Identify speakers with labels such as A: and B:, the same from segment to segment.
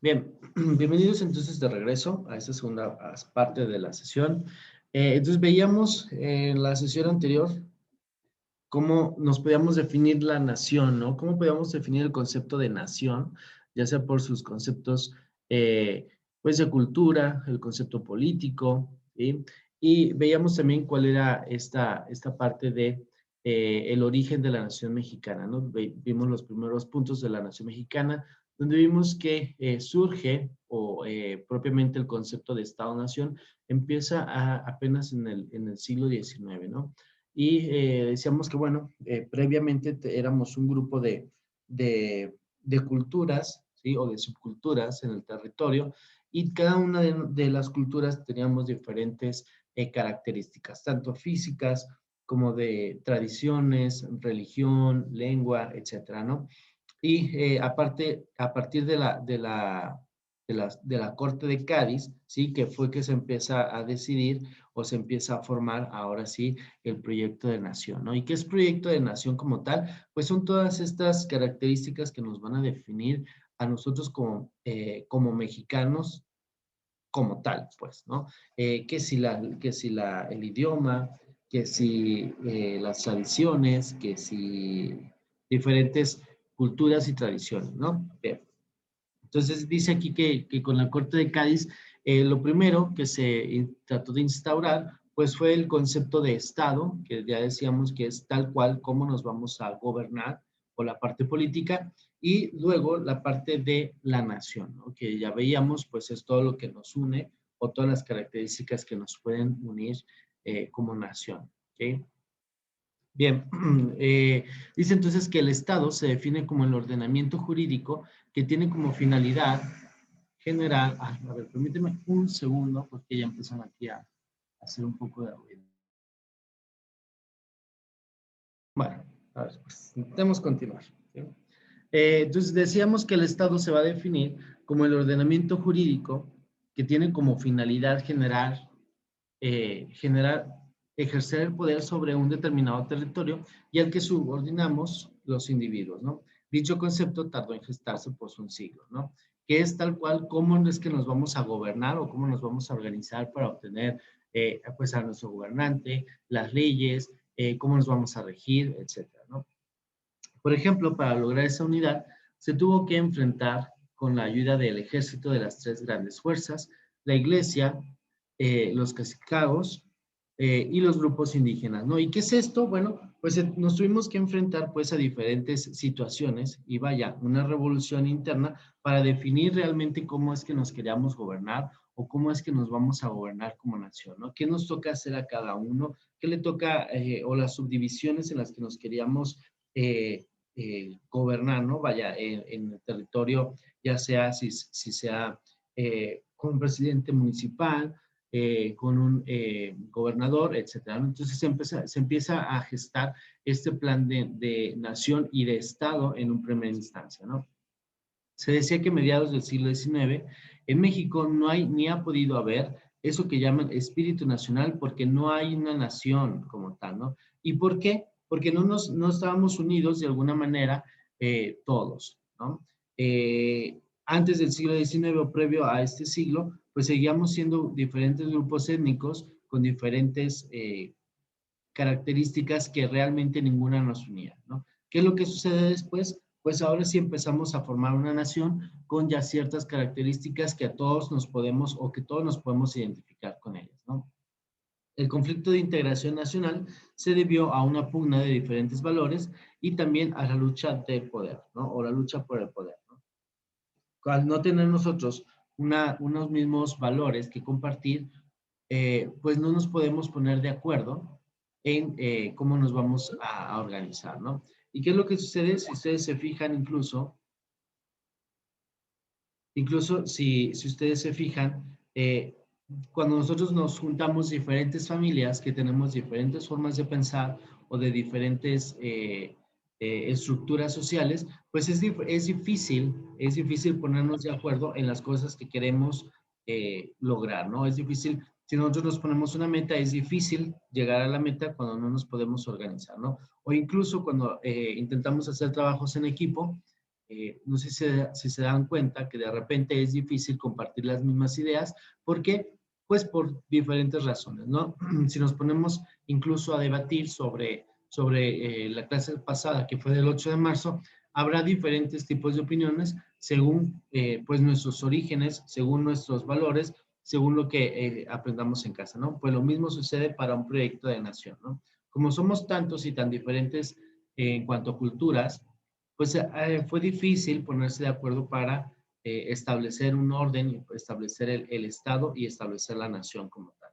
A: Bien, bienvenidos entonces de regreso a esta segunda parte de la sesión. Entonces veíamos en la sesión anterior cómo nos podíamos definir la nación, ¿no? Cómo podíamos definir el concepto de nación, ya sea por sus conceptos, eh, pues, de cultura, el concepto político, ¿sí? Y veíamos también cuál era esta parte de el origen de la nación mexicana, ¿no? Vimos los primeros puntos de la nación mexicana, donde vimos que surge, o propiamente el concepto de Estado-nación, empieza apenas en el siglo XIX, ¿no? Y decíamos que, bueno, previamente éramos un grupo de culturas, ¿sí? O de subculturas en el territorio, y cada una de las culturas teníamos diferentes características, tanto físicas como de tradiciones, religión, lengua, etcétera, ¿no? Y aparte, a partir de la Corte de Cádiz, ¿sí? Que fue que se empieza a decidir o se empieza a formar ahora sí el proyecto de nación, ¿no? ¿Y qué es proyecto de nación como tal? Pues son todas estas características que nos van a definir a nosotros como mexicanos como tal, pues, ¿no? El idioma, que si las tradiciones, que si diferentes culturas y tradiciones, ¿no? Bien. Entonces dice aquí que con la Corte de Cádiz, lo primero que se trató de instaurar, pues fue el concepto de Estado, que ya decíamos que es tal cual cómo nos vamos a gobernar, o la parte política, y luego la parte de la nación, ¿no? Que ya veíamos, pues es todo lo que nos une o todas las características que nos pueden unir como nación, ¿ok? Bien, dice entonces que el Estado se define como el ordenamiento jurídico que tiene como finalidad general. A ver, permíteme un segundo porque ya empiezan aquí a hacer un poco de ruido. Bueno, a ver, pues intentemos continuar, ¿sí? Entonces decíamos que el Estado se va a definir como el ordenamiento jurídico que tiene como finalidad generar, ejercer el poder sobre un determinado territorio y al que subordinamos los individuos, ¿no? Dicho concepto tardó en gestarse pues un siglo, ¿no? Que es tal cual cómo es que nos vamos a gobernar o cómo nos vamos a organizar para obtener pues a nuestro gobernante, las leyes, cómo nos vamos a regir, etcétera, ¿no? Por ejemplo, para lograr esa unidad, se tuvo que enfrentar con la ayuda del ejército de las tres grandes fuerzas, la iglesia, los cacicados y los grupos indígenas, ¿no? ¿Y qué es esto? Bueno, pues nos tuvimos que enfrentar pues a diferentes situaciones y vaya, una revolución interna para definir realmente cómo es que nos queríamos gobernar o cómo es que nos vamos a gobernar como nación, ¿no? ¿Qué nos toca hacer a cada uno? ¿Qué le toca o las subdivisiones en las que nos queríamos gobernar, ¿no? Vaya, en el territorio, ya sea si sea con un presidente municipal, con un gobernador, etcétera, ¿no? Entonces se empieza a gestar este plan de nación y de Estado en un primera instancia, ¿no? Se decía que a mediados del siglo XIX en México no hay ni ha podido haber eso que llaman espíritu nacional porque no hay una nación como tal, ¿no? ¿Y por qué? Porque no estábamos unidos de alguna manera todos, ¿no? Antes del siglo XIX o previo a este siglo, pues seguíamos siendo diferentes grupos étnicos con diferentes características que realmente ninguna nos unía, ¿no? ¿Qué es lo que sucede después? Pues ahora sí empezamos a formar una nación con ya ciertas características que a todos nos podemos o que todos nos podemos identificar con ellas, ¿no? El conflicto de integración nacional se debió a una pugna de diferentes valores y también a la lucha del poder, ¿no? O la lucha por el poder, ¿no? Al no tener nosotros unos mismos valores que compartir, pues no nos podemos poner de acuerdo en cómo nos vamos a organizar, ¿no? ¿Y qué es lo que sucede? Si ustedes se fijan incluso si ustedes se fijan, cuando nosotros nos juntamos diferentes familias que tenemos diferentes formas de pensar o de diferentes estructuras sociales, pues es difícil ponernos de acuerdo en las cosas que queremos lograr, ¿no? Es difícil, si nosotros nos ponemos una meta, es difícil llegar a la meta cuando no nos podemos organizar, ¿no? O incluso cuando intentamos hacer trabajos en equipo, No sé si se dan cuenta que de repente es difícil compartir las mismas ideas. ¿Por qué? Pues por diferentes razones, ¿no? Si nos ponemos incluso a debatir sobre la clase pasada, que fue del 8 de marzo, habrá diferentes tipos de opiniones según pues nuestros orígenes, según nuestros valores, según lo que aprendamos en casa, ¿no? Pues lo mismo sucede para un proyecto de nación, ¿no? Como somos tantos y tan diferentes en cuanto a culturas, pues fue difícil ponerse de acuerdo para establecer un orden, establecer el Estado y establecer la nación como tal.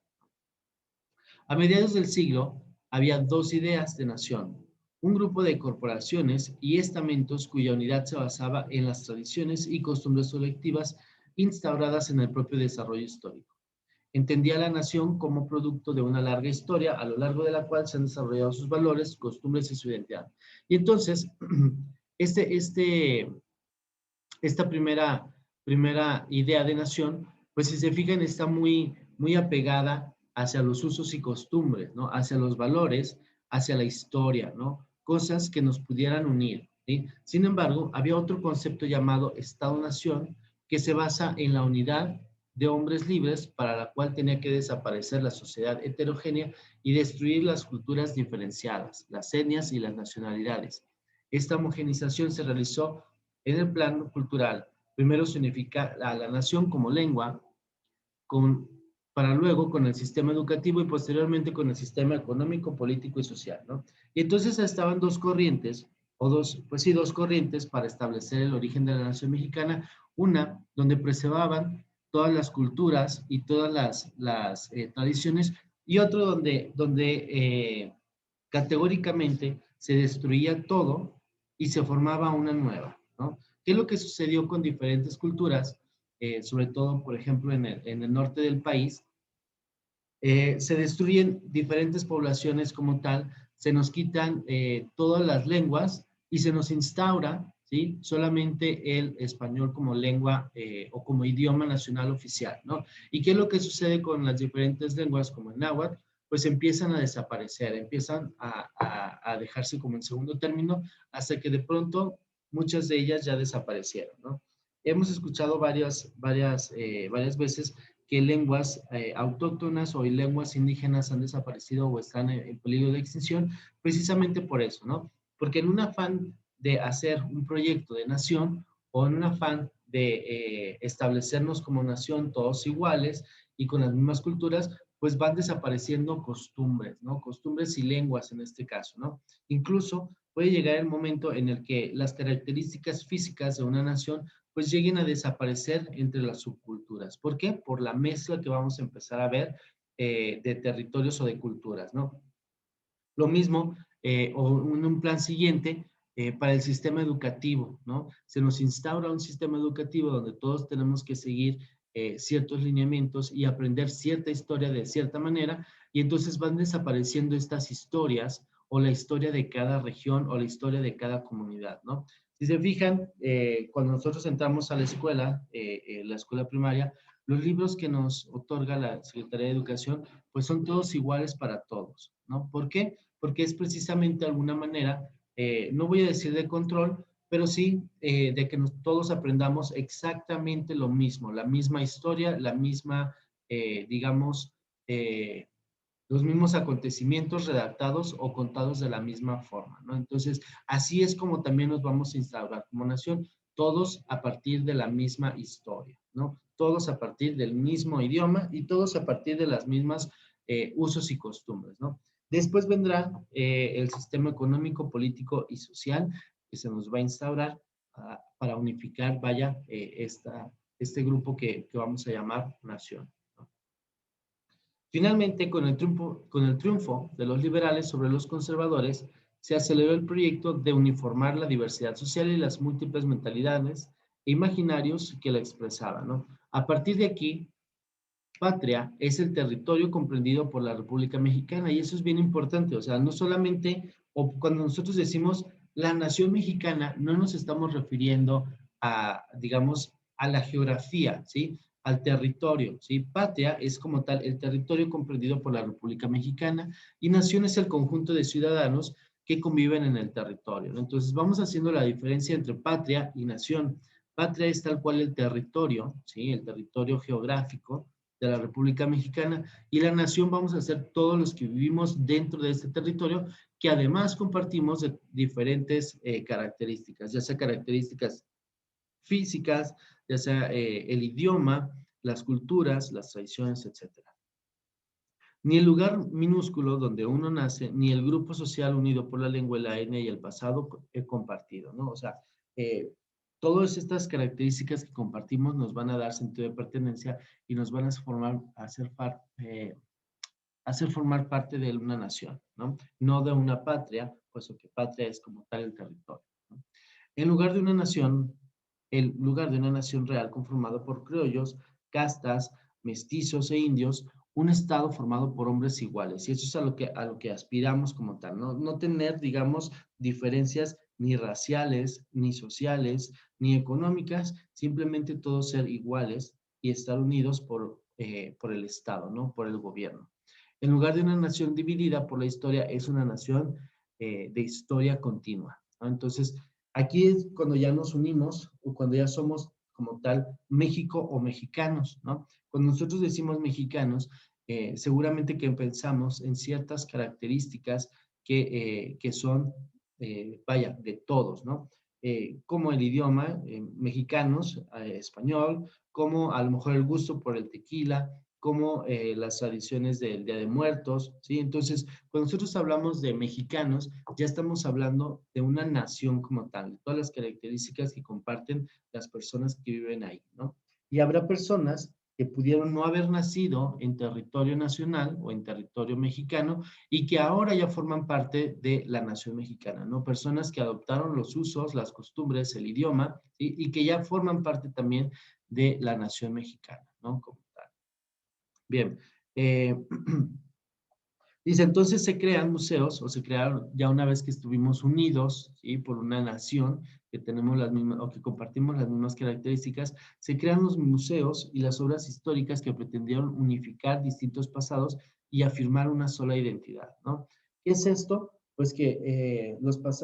A: A mediados del siglo había dos ideas de nación, un grupo de corporaciones y estamentos cuya unidad se basaba en las tradiciones y costumbres colectivas instauradas en el propio desarrollo histórico. Entendía a la nación como producto de una larga historia a lo largo de la cual se han desarrollado sus valores, costumbres y su identidad. Y entonces, este, este, esta primera idea de nación, pues si se fijan, está muy apegada hacia los usos y costumbres, ¿no? Hacia los valores, hacia la historia, ¿no? Cosas que nos pudieran unir, ¿sí? Sin embargo, había otro concepto llamado Estado-Nación que se basa en la unidad de hombres libres para la cual tenía que desaparecer la sociedad heterogénea y destruir las culturas diferenciadas, las etnias y las nacionalidades. Esta homogenización se realizó en el plano cultural. Primero se unifica a la nación como lengua, con, para luego con el sistema educativo y posteriormente con el sistema económico, político y social, ¿no? Y entonces estaban dos corrientes, o dos, pues sí, dos corrientes para establecer el origen de la nación mexicana. Una, donde preservaban todas las culturas y todas las tradiciones, y otro donde categóricamente se destruía todo y se formaba una nueva, ¿no? ¿Qué es lo que sucedió con diferentes culturas? Sobre todo, por ejemplo, en el norte del país, se destruyen diferentes poblaciones como tal, se nos quitan todas las lenguas y se nos instaura, ¿sí? Solamente el español como lengua o como idioma nacional oficial, ¿no? ¿Y qué es lo que sucede con las diferentes lenguas como el náhuatl? Pues empiezan a desaparecer, empiezan a dejarse como en segundo término, hasta que de pronto muchas de ellas ya desaparecieron, ¿no? Hemos escuchado varias veces que lenguas autóctonas o lenguas indígenas han desaparecido o están en peligro de extinción, precisamente por eso, ¿no? Porque en un afán de hacer un proyecto de nación o en un afán de establecernos como nación todos iguales y con las mismas culturas, pues van desapareciendo costumbres, ¿no? Costumbres y lenguas en este caso, ¿no? Incluso puede llegar el momento en el que las características físicas de una nación pues lleguen a desaparecer entre las subculturas. ¿Por qué? Por la mezcla que vamos a empezar a ver de territorios o de culturas, ¿no? Lo mismo, o en un plan siguiente, para el sistema educativo, ¿no? Se nos instaura un sistema educativo donde todos tenemos que seguir ciertos lineamientos y aprender cierta historia de cierta manera, y entonces van desapareciendo estas historias o la historia de cada región o la historia de cada comunidad, ¿no? Si se fijan, cuando nosotros entramos a la escuela primaria, los libros que nos otorga la Secretaría de Educación, pues son todos iguales para todos, ¿no? ¿Por qué? Porque es precisamente de alguna manera, no voy a decir de control, pero sí de que todos aprendamos exactamente lo mismo, la misma historia, la misma, digamos, eh, los mismos acontecimientos redactados o contados de la misma forma, ¿no? Entonces, así es como también nos vamos a instaurar como nación, todos a partir de la misma historia, ¿no? Todos a partir del mismo idioma y todos a partir de las mismas usos y costumbres, ¿no? Después vendrá el sistema económico, político y social que se nos va a instaurar para unificar, vaya, este grupo que vamos a llamar nación, ¿no? Finalmente, con el triunfo de los liberales sobre los conservadores, se aceleró el proyecto de uniformar la diversidad social y las múltiples mentalidades e imaginarios que la expresaban, ¿no? A partir de aquí, patria es el territorio comprendido por la República Mexicana y eso es bien importante, o sea, no solamente, o cuando nosotros decimos la nación mexicana, no nos estamos refiriendo a, digamos, a la geografía, ¿sí? Al territorio, ¿sí? Patria es como tal el territorio comprendido por la República Mexicana y nación es el conjunto de ciudadanos que conviven en el territorio, ¿no? Entonces vamos haciendo la diferencia entre patria y nación. Patria es tal cual el territorio, ¿sí? El territorio geográfico de la República Mexicana, y la nación vamos a ser todos los que vivimos dentro de este territorio, que además compartimos diferentes características, ya sea características físicas, ya sea el idioma, las culturas, las tradiciones, etcétera. Ni el lugar minúsculo donde uno nace, ni el grupo social unido por la lengua, la etnia y el pasado compartido, ¿no? O sea, eh, todas estas características que compartimos nos van a dar sentido de pertenencia y nos van a hacer formar parte de una nación, ¿no? No de una patria, puesto que patria es como tal el territorio, ¿no? En lugar de una nación, el lugar de una nación real conformado por criollos, castas, mestizos e indios, un estado formado por hombres iguales. Y eso es a lo que aspiramos como tal, ¿no? No tener, digamos, diferencias ni raciales, ni sociales, ni económicas, simplemente todos ser iguales y estar unidos por el Estado, ¿no? Por el gobierno. En lugar de una nación dividida por la historia, es una nación de historia continua, ¿no? Entonces, aquí es cuando ya nos unimos o cuando ya somos como tal México o mexicanos, ¿no? Cuando nosotros decimos mexicanos, seguramente que pensamos en ciertas características que son, vaya, de todos, ¿no? Como el idioma, mexicanos, español, como a lo mejor el gusto por el tequila, como las tradiciones del Día de Muertos, ¿sí? Entonces, cuando nosotros hablamos de mexicanos, ya estamos hablando de una nación como tal, de todas las características que comparten las personas que viven ahí, ¿no? Y habrá personas que pudieron no haber nacido en territorio nacional o en territorio mexicano y que ahora ya forman parte de la nación mexicana, ¿no? Personas que adoptaron los usos, las costumbres, el idioma, ¿sí? Y que ya forman parte también de la nación mexicana, ¿no? Como tal. Bien. Eh, Dice, entonces se crean museos o se crearon ya una vez que estuvimos unidos, ¿sí? Por una nación que tenemos las mismas o que compartimos las mismas características, se crean los museos y las obras históricas que pretendieron unificar distintos pasados y afirmar una sola identidad, ¿no? ¿Qué es esto? Pues que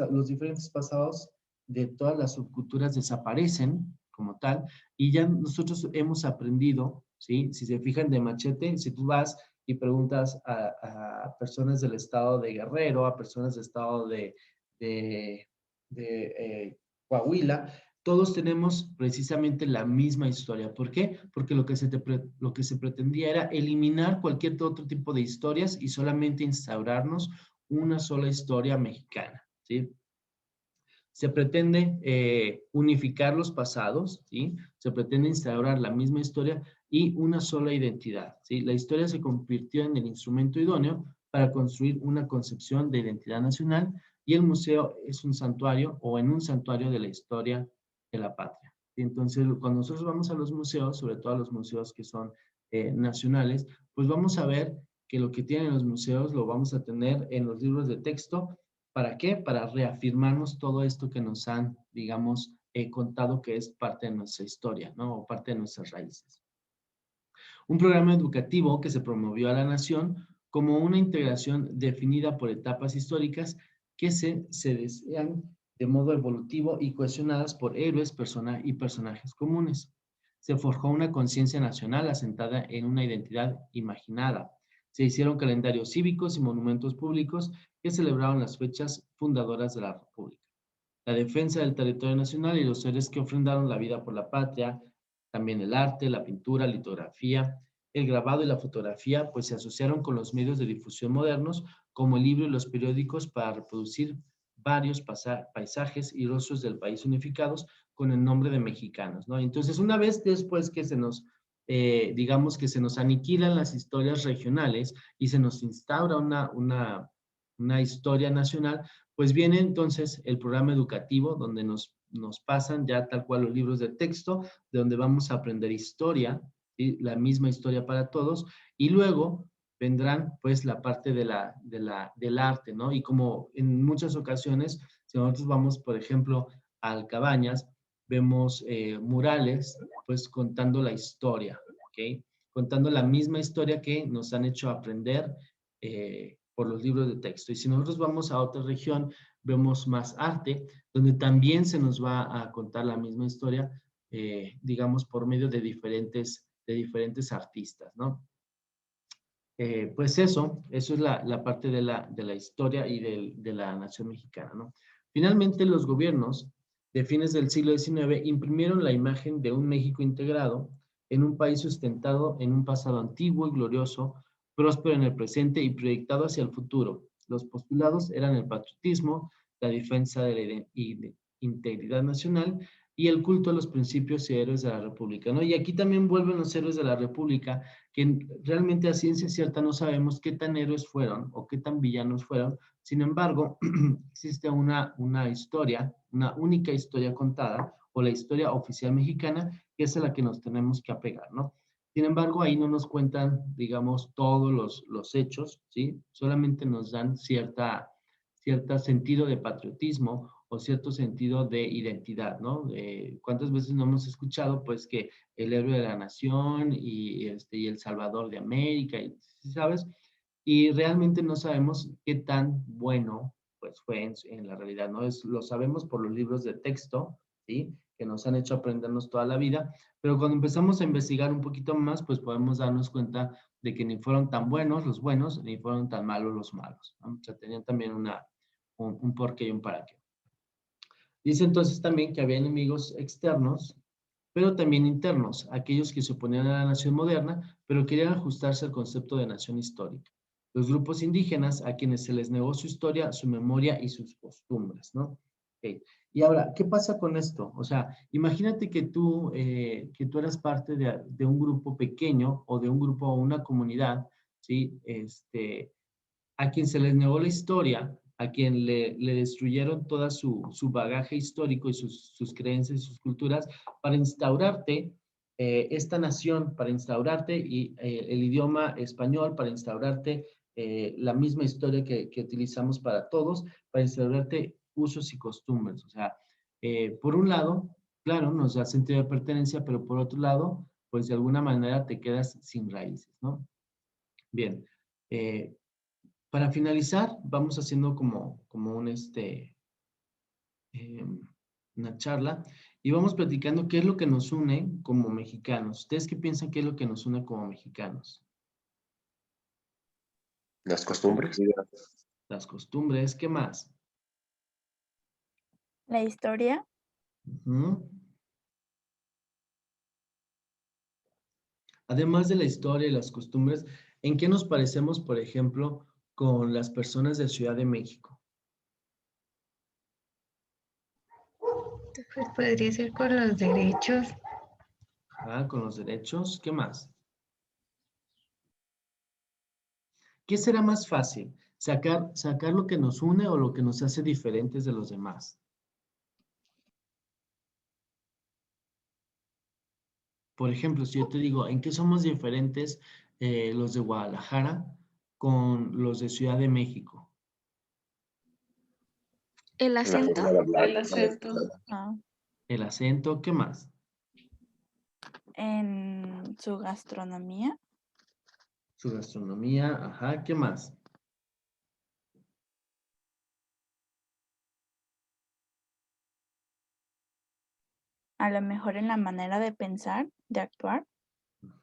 A: los diferentes pasados de todas las subculturas desaparecen como tal y ya nosotros hemos aprendido, ¿sí? Si se fijan de Machete, si tú vas y preguntas a personas del estado de Guerrero, a personas del estado de, de Coahuila, todos tenemos precisamente la misma historia. ¿Por qué? Porque lo que se pretendía era eliminar cualquier otro tipo de historias y solamente instaurarnos una sola historia mexicana, ¿sí? Se pretende unificar los pasados, ¿sí? Se pretende instaurar la misma historia y una sola identidad, ¿sí? La historia se convirtió en el instrumento idóneo para construir una concepción de identidad nacional y el museo es un santuario o en un santuario de la historia de la patria. ¿Sí? Entonces, cuando nosotros vamos a los museos, sobre todo a los museos que son nacionales, pues vamos a ver que lo que tienen los museos lo vamos a tener en los libros de texto. ¿Para qué? Para reafirmarnos todo esto que nos han, digamos, contado que es parte de nuestra historia, ¿no? O parte de nuestras raíces. Un programa educativo que se promovió a la nación como una integración definida por etapas históricas que se desean de modo evolutivo y cohesionadas por héroes y personajes comunes. Se forjó una conciencia nacional asentada en una identidad imaginada. Se hicieron calendarios cívicos y monumentos públicos que celebraron las fechas fundadoras de la República. La defensa del territorio nacional y los seres que ofrendaron la vida por la patria, también el arte, la pintura, litografía, el grabado y la fotografía, pues se asociaron con los medios de difusión modernos, como el libro y los periódicos, para reproducir varios paisajes y rostros del país unificados con el nombre de mexicanos, ¿no? Entonces, una vez después que digamos que se nos aniquilan las historias regionales y se nos instaura una historia nacional, pues viene entonces el programa educativo donde nos pasan ya tal cual los libros de texto, de donde vamos a aprender historia, ¿sí? La misma historia para todos, y luego vendrán pues la parte del arte, ¿no? Y como en muchas ocasiones, si nosotros vamos, por ejemplo, a Cabañas, vemos murales, pues contando la historia, ¿ok? Contando la misma historia que nos han hecho aprender por los libros de texto. Y si nosotros vamos a otra región, vemos más arte, donde también se nos va a contar la misma historia, digamos, por medio de diferentes artistas, ¿no? Pues eso es la parte de la historia y de la nación mexicana, ¿no? Finalmente, los gobiernos de fines del siglo XIX imprimieron la imagen de un México integrado en un país sustentado en un pasado antiguo y glorioso, próspero en el presente y proyectado hacia el futuro. Los postulados eran el patriotismo, la defensa de la integridad nacional y el culto a los principios y héroes de la República, ¿no? Y aquí también vuelven los héroes de la República, que realmente a ciencia cierta no sabemos qué tan héroes fueron o qué tan villanos fueron. Sin embargo, existe una historia, una única historia contada, o la historia oficial mexicana, que es a la que nos tenemos que apegar, ¿no? Sin embargo, ahí no nos cuentan, digamos, todos los hechos, ¿sí? Solamente nos dan cierto sentido de patriotismo o cierto sentido de identidad, ¿no? ¿Cuántas veces no hemos escuchado, pues, que el héroe de la nación y el salvador de América, y, ¿sabes? Y realmente no sabemos qué tan bueno, pues, fue en la realidad, ¿no? Lo sabemos por los libros de texto, ¿sí? Que nos han hecho aprendernos toda la vida, pero cuando empezamos a investigar un poquito más, pues podemos darnos cuenta de que ni fueron tan buenos los buenos, ni fueron tan malos los malos, ¿no? O sea, tenían también un porqué y un para qué. Dice entonces también que había enemigos externos, pero también internos, aquellos que se oponían a la nación moderna, pero querían ajustarse al concepto de nación histórica. Los grupos indígenas, a quienes se les negó su historia, su memoria y sus costumbres, ¿no? Okay. Y ahora, ¿qué pasa con esto? O sea, imagínate que tú eras parte de un grupo pequeño o de un grupo o una comunidad, ¿sí? A quien se les negó la historia, a quien le destruyeron toda su bagaje histórico y sus creencias y sus culturas para instaurarte esta nación, para instaurarte el idioma español, para instaurarte la misma historia que utilizamos para todos, para instaurarte usos y costumbres. O sea, por un lado, claro, nos da sentido de pertenencia, pero por otro lado, pues de alguna manera te quedas sin raíces, ¿no? Bien, eh, para finalizar, vamos haciendo como eh, una charla y vamos platicando qué es lo que nos une como mexicanos. ¿Ustedes qué piensan que es lo que nos une como mexicanos?
B: Las costumbres.
A: Las costumbres, ¿qué más?
C: La historia.
A: Ujú. Además de la historia y las costumbres, ¿en qué nos parecemos, por ejemplo, con las personas de Ciudad de México?
D: Pues podría ser con los derechos.
A: Ah, con los derechos, ¿qué más? ¿Qué será más fácil? ¿Sacar lo que nos une o lo que nos hace diferentes de los demás? Por ejemplo, si yo te digo, ¿en qué somos diferentes los de Guadalajara con los de Ciudad de México?
C: El
B: La
C: acento.
B: forma de hablar.
E: El acento.
C: Ah,
A: El acento, ¿qué más?
C: en su gastronomía.
A: Su gastronomía, ajá, ¿qué más?
C: A lo mejor en la manera de pensar, de actuar.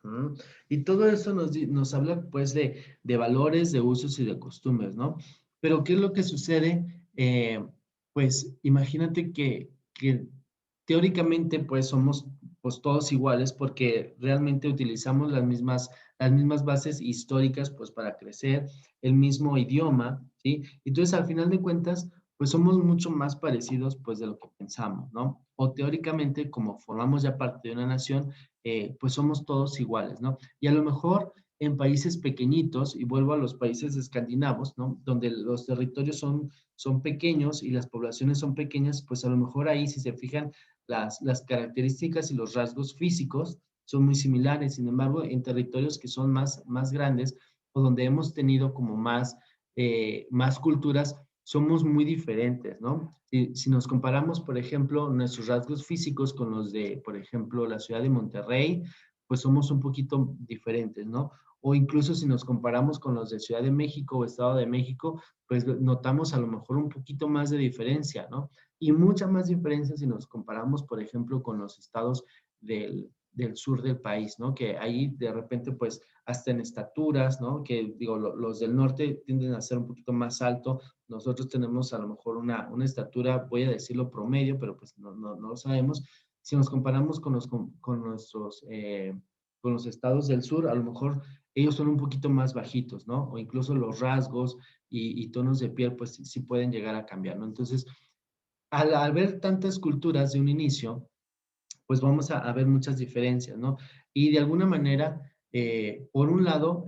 A: Ujú. Y todo eso nos habla pues de valores, de usos y de costumbres, ¿no? Pero ¿qué es lo que sucede? Pues imagínate que teóricamente pues somos pues todos iguales porque realmente utilizamos las mismas bases históricas pues para crecer, el mismo idioma, ¿sí? Entonces al final de cuentas pues somos mucho más parecidos pues de lo que pensamos, ¿no? O teóricamente como formamos ya parte de una nación, pues somos todos iguales, ¿no? Y a lo mejor en países pequeñitos, y vuelvo a los países escandinavos, ¿no? Donde los territorios son pequeños y las poblaciones son pequeñas, pues a lo mejor ahí, si se fijan, las características y los rasgos físicos son muy similares. Sin embargo, en territorios que son más grandes o donde hemos tenido como más culturas, somos muy diferentes, ¿no? Si nos comparamos, por ejemplo, nuestros rasgos físicos con los de, por ejemplo, la ciudad de Monterrey, pues somos un poquito diferentes, ¿no? O incluso si nos comparamos con los de Ciudad de México o Estado de México, pues notamos a lo mejor un poquito más de diferencia, ¿no? Y mucha más diferencia si nos comparamos, por ejemplo, con los estados del sur del país, ¿no? Que ahí de repente, pues, hasta en estaturas, ¿no? Que digo, los del norte tienden a ser un poquito más alto. Nosotros tenemos a lo mejor una estatura, voy a decirlo promedio, pero pues no lo sabemos. Si nos comparamos con con los estados del sur, a lo mejor ellos son un poquito más bajitos, ¿no? O incluso los rasgos y tonos de piel, pues sí pueden llegar a cambiar, ¿no? Entonces, al ver tantas culturas de un inicio, pues vamos a ver muchas diferencias, ¿no? Y de alguna manera, por un lado,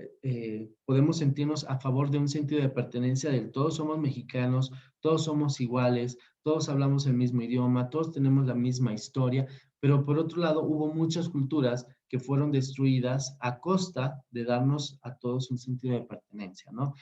A: podemos sentirnos a favor de un sentido de pertenencia del todos somos mexicanos, todos somos iguales, todos hablamos el mismo idioma, todos tenemos la misma historia, pero por otro lado, hubo muchas culturas que fueron destruidas a costa de darnos a todos un sentido de pertenencia, ¿no?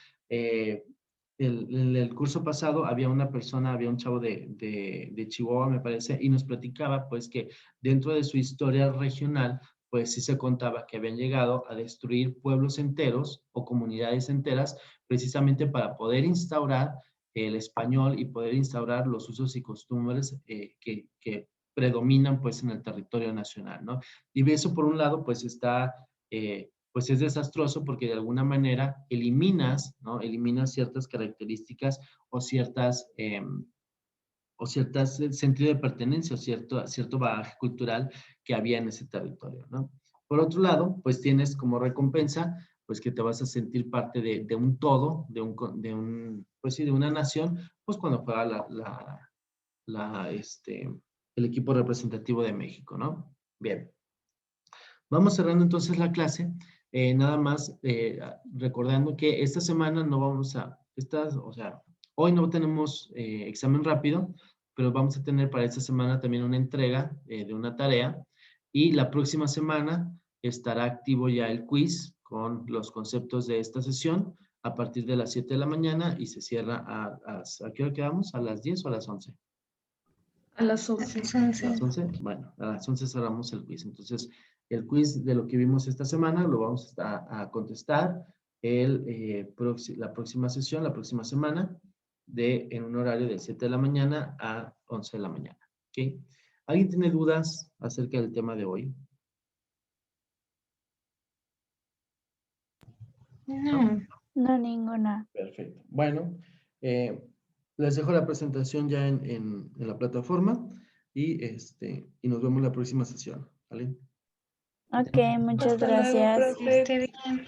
A: En el curso pasado había una persona, había un chavo de Chihuahua, me parece, y nos platicaba pues que dentro de su historia regional, pues sí se contaba que habían llegado a destruir pueblos enteros o comunidades enteras precisamente para poder instaurar el español y poder instaurar los usos y costumbres que predominan pues en el territorio nacional, ¿no? Y eso por un lado pues está pues es desastroso porque de alguna manera eliminas, ¿no? Eliminas ciertas características o ciertas sentido de pertenencia o cierto bagaje cultural que había en ese territorio, ¿no? Por otro lado, pues tienes como recompensa, pues que te vas a sentir parte de un todo, pues sí, de una nación, pues cuando juega el equipo representativo de México, ¿no? Bien. Vamos cerrando entonces la clase, nada más recordando que esta semana no vamos o sea, hoy no tenemos examen rápido, pero vamos a tener para esta semana también una entrega de una tarea y la próxima semana estará activo ya el quiz con los conceptos de esta sesión a partir de las 7 de la mañana y se cierra ¿a qué hora quedamos? ¿A las 10 o a las 11?
B: A las 11.
A: ¿A las 11? Bueno, a las 11 cerramos el quiz. Entonces, el quiz de lo que vimos esta semana lo vamos a contestar la próxima sesión, la próxima semana, en un horario de 7 de la mañana a 11 de la mañana. ¿Ok? ¿Alguien tiene dudas acerca del tema de hoy?
D: No.
C: No, ninguna.
A: Perfecto. Bueno, les dejo la presentación ya en la plataforma y nos vemos la próxima sesión. ¿Vale?
C: Ok, muchas
B: Hasta luego,
C: gracias.
B: profe.
D: Esté bien.